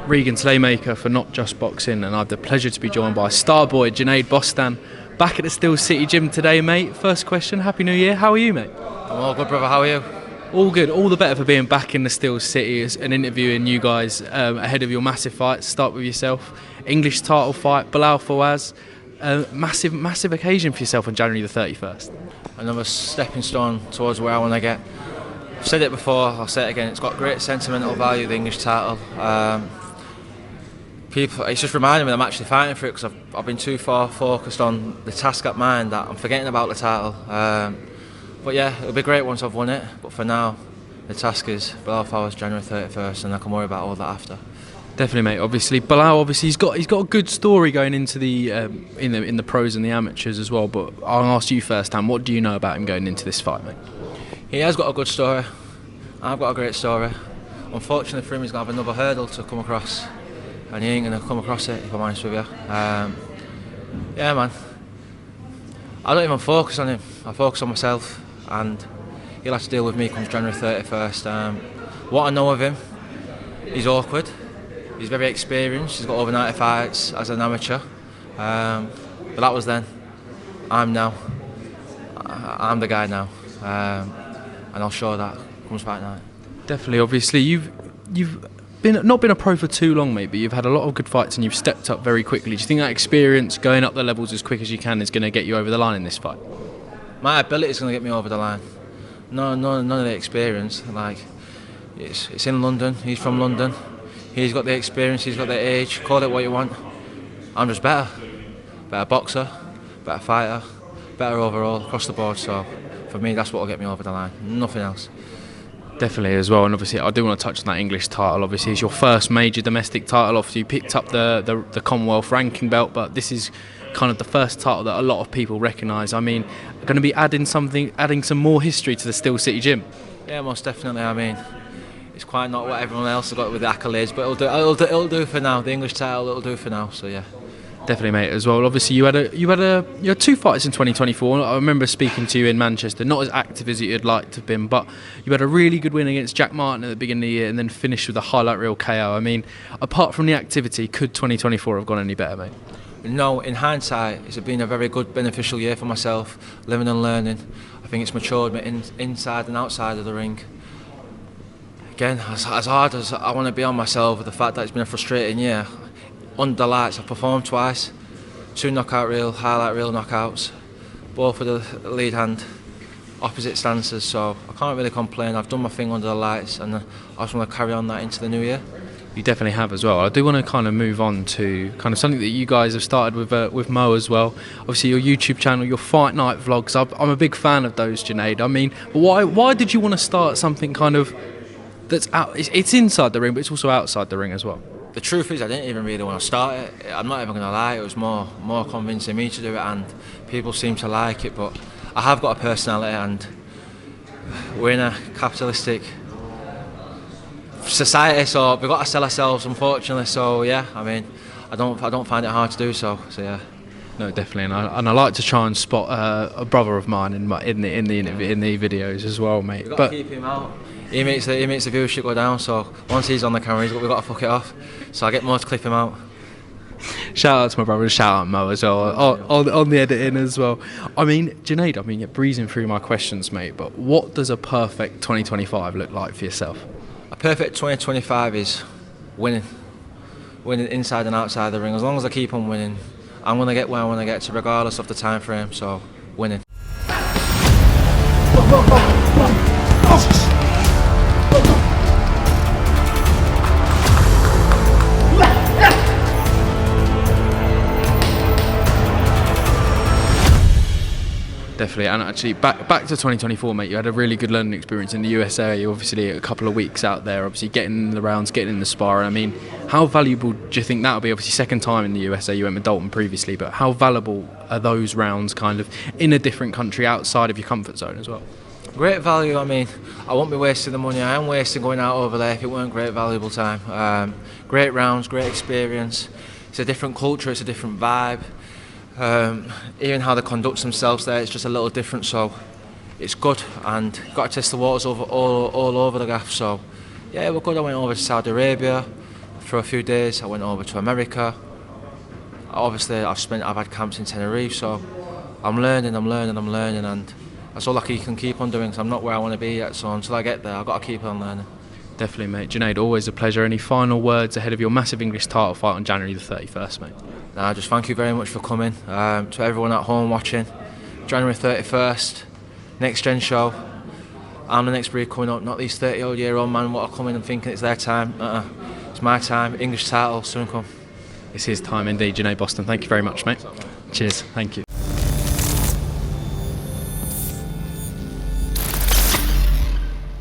Regan Slaymaker for NotJustBoxing, and I have the pleasure to be joined by Starboy Junaid Bostan, back at the Steel City Gym today, mate. First question, Happy New Year, how are you, mate? I'm all good, brother, how are you? All good, all the better for being back in the Steel City and interviewing you guys ahead of your massive fight. Start with yourself, English title fight, Bilal Fawaz. Massive occasion for yourself on January the 31st. Another stepping stone towards where I want to get. I've said it before, I'll say it again, it's got great sentimental value, the English title. It's just reminding me that I'm actually fighting for it, because I've been too far focused on the task at mind that I'm forgetting about the title. But yeah, it'll be great once I've won it, but for now the task is Bilal Fawaz January 31st, and I can worry about all that after. Definitely, mate. Obviously, Bilal. He's got a good story going into the in the pros and the amateurs as well. But I'll ask you first, Dan. What do you know about him going into this fight, mate? He has got a good story. I've got a great story. Unfortunately for him, he's going to have another hurdle to come across, and he ain't going to come across it, if I'm honest with you. Yeah, man. I don't even focus on him. I focus on myself, and he'll have to deal with me come January 31st. What I know of him, he's awkward. He's very experienced. He's got over 90 fights as an amateur. But that was then. I'm now. I'm the guy now, and I'll show that comes fight night. Definitely. Obviously, you've not been a pro for too long, mate, but you've had a lot of good fights and you've stepped up very quickly. Do you think that experience, going up the levels as quick as you can, is going to get you over the line in this fight? My ability is going to get me over the line. None of the experience. Like, it's in London. He's from London. He's got the experience. He's got the age. Call it what you want. I'm just better boxer, better fighter, better overall across the board. So for me, that's what will get me over the line. Nothing else. Definitely as well, and obviously I do want to touch on that English title. Obviously it's your first major domestic title. Obviously you picked up the Commonwealth ranking belt, but this is kind of the first title that a lot of people recognise. I mean, going to be adding some more history to the Steel City Gym. Yeah, most definitely. I mean, it's quite not what everyone else has got with the accolades, but it'll do for now. The English title, it'll do for now. So yeah. Definitely, mate. As well, obviously you had two fights in 2024. I remember speaking to you in Manchester, not as active as you'd like to have been, but you had a really good win against Jack Martin at the beginning of the year, and then finished with a highlight reel KO. I mean, apart from the activity, could 2024 have gone any better, mate? No, in hindsight, it's been a very good, beneficial year for myself, living and learning. I think it's matured me inside and outside of the ring. Again, as hard as I want to be on myself with the fact that it's been a frustrating year, under the lights, I've performed twice, 2 knockout reel, highlight reel knockouts, both with the lead hand, opposite stances, so I can't really complain. I've done my thing under the lights, and I just want to carry on that into the new year. You definitely have as well. I do want to kind of move on to kind of something that you guys have started with Mo as well. Obviously your YouTube channel, your fight night vlogs. I'm a big fan of those, Junaid. I mean, why did you want to start something kind of that's out? It's inside the ring, but it's also outside the ring as well. The truth is, I didn't even really want to start it. I'm not even going to lie, it was more convincing me to do it, and people seem to like it, but I have got a personality, and we're in a capitalistic society, so we've got to sell ourselves, unfortunately. So yeah, I mean, I don't find it hard to do so. So yeah. No, definitely, and I like to try and spot a brother of mine in the videos as well, mate. We've got to keep him out. He makes the viewership go down, so once he's on the camera, we've got to fuck it off. So I get more to clip him out. Shout out to my brother, shout out Mo as well, on the editing as well. I mean, Junaid, you're breezing through my questions, mate, but what does a perfect 2025 look like for yourself? A perfect 2025 is winning inside and outside the ring. As long as I keep on winning, I'm going to get where I want to get to, regardless of the time frame, so winning. Definitely, and actually back to 2024, mate. You had a really good learning experience in the USA. You obviously a couple of weeks out there, obviously getting in the rounds, getting in the sparring. I mean, how valuable do you think that'll be? Obviously, second time in the USA. You went with Dalton previously, but how valuable are those rounds, kind of in a different country outside of your comfort zone as well? Great value. I mean, I won't be wasting the money I am wasting going out over there if it weren't great, valuable time. Great rounds, great experience. It's a different culture. It's a different vibe. Even how they conduct themselves there, it's just a little different, so it's good, and you've got to test the waters all over the gaff. So yeah, we're good. I went over to Saudi Arabia, for a few days. I went over to America. Obviously, I've had camps in Tenerife, so I'm learning, and that's all I can keep on doing. Because I'm not where I want to be yet. So until I get there, I've got to keep on learning. Definitely, mate. Junaid, always a pleasure. Any final words ahead of your massive English title fight on January the 31st, mate? Nah, just thank you very much for coming. To everyone at home watching, January 31st, Next Gen show. I'm the next breed coming up, not these 30-year-old man what are coming and thinking it's their time. It's my time. English title soon come. It's his time indeed, Junaid Bostan. Thank you very much, mate. Cheers. Thank you.